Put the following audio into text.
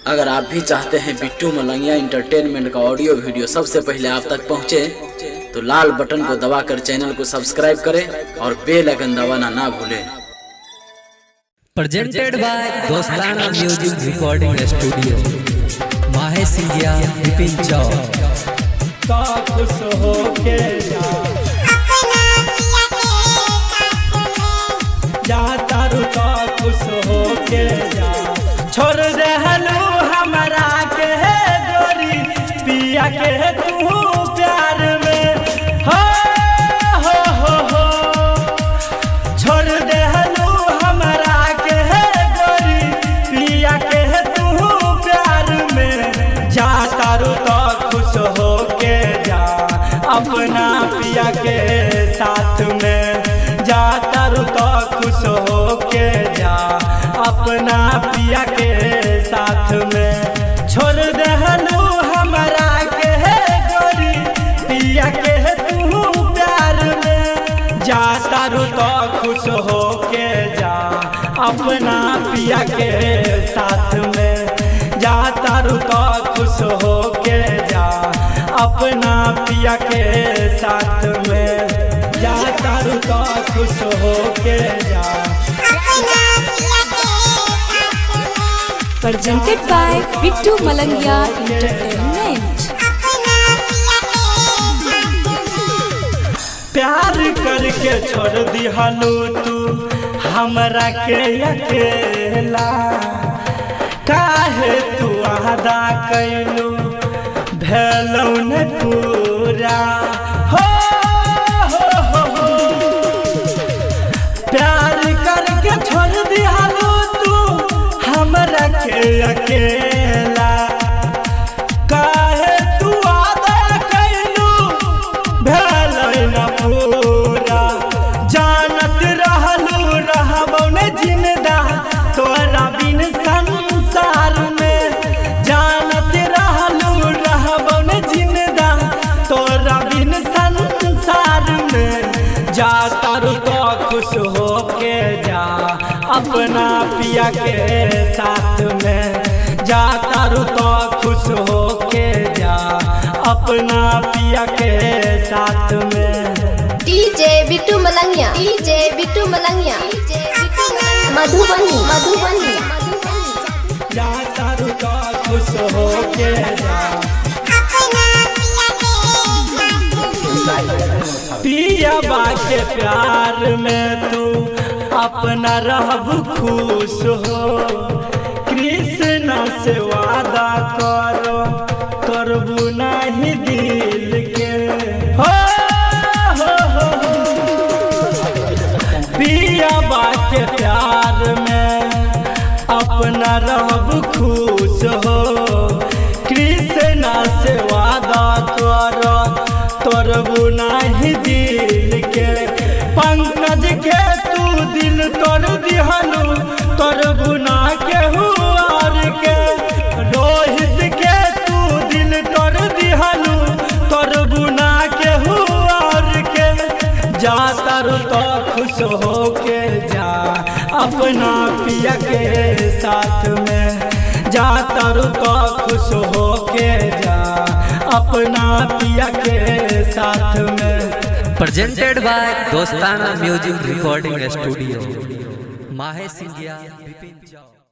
अगर आप भी चाहते हैं बिट्टू मलंगिया इंटरटेनमेंट का ऑडियो वीडियो सबसे पहले आप तक पहुंचे, तो लाल बटन को दबाकर चैनल को सब्सक्राइब करें और बेल आइकन दबाना ना भूलें। प्रेजेंटेड बाय दोस्ताना म्यूजिक रिकॉर्डिंग स्टूडियो, माहे सिंधिया, विपिन चौक। खुश हो के जा तारू तो खुश हो के जा, छोड़ देहलू हमरा के गोरी पिया के तू प्यार में हो छोड़ देहलू हमरा के गोरी पिया के तू प्यार में। जा तारू तो खुश हो के जा अपना पिया के साथ में, जा तारू तो खुश हो के जा अपना पिया के साथ में। छोड़ देहलू हमरा के गोरी पिया के तू प्यार में। जा तारू तो खुश हो के जा अपना पिया के साथ में, जा तारू तो खुश हो के जा अपना पिया के साथ में। जा तारू तो खुश हो के जा। Presented by Bittu Malangiya Entertainment। प्यार करके छोड़ दिहलू तू हमरा के अकेला, काहे तू वादा कैलू भेलौ न पूरा हो। प्यार करके छोड़ दिहलू तू हमरा के अकेला, काहे तू वादा कैलू भेलौ न पूरा। जानत रहलू रहबौ न जिंदा तोरा बिन संसार में, जानत रहलू रहबौ न जिंदा तोरा बिन संसार में। जा तारू तो खुश हो के जा अपना पिया के साथ में, जा तारू तो खुश हो के जा अपना पिया के साथ में। DJ Bittu Malangiya, DJ Bittu Malangiya, Madhubani. जा तारू तो खुश हो के जा पिया बा के प्यार में तू अपना रहब खुश हो। कृष्ण से वादा करो करबू नहीं दिल के हो। पिया बा के प्यार में अपना रहब खुश हो। कृष्ण से वादा करो तोरबू नहीं दिल के। पंकज के तू दिल तोड़ दिहलू तोरबू ना केहू और के। रोहित के तू दिल तोड़ दिहलू तोरबू ना केहू और के। जा तारू तो खुश हो के जा अपना पिया के साथ में, जा तारू तो खुश हो के जा अपना पिया के साथ में। प्रेजेंटेड बाय दोस्ताना म्यूजिक रिकॉर्डिंग स्टूडियो, माहे सिंधिया, विपिन चौक।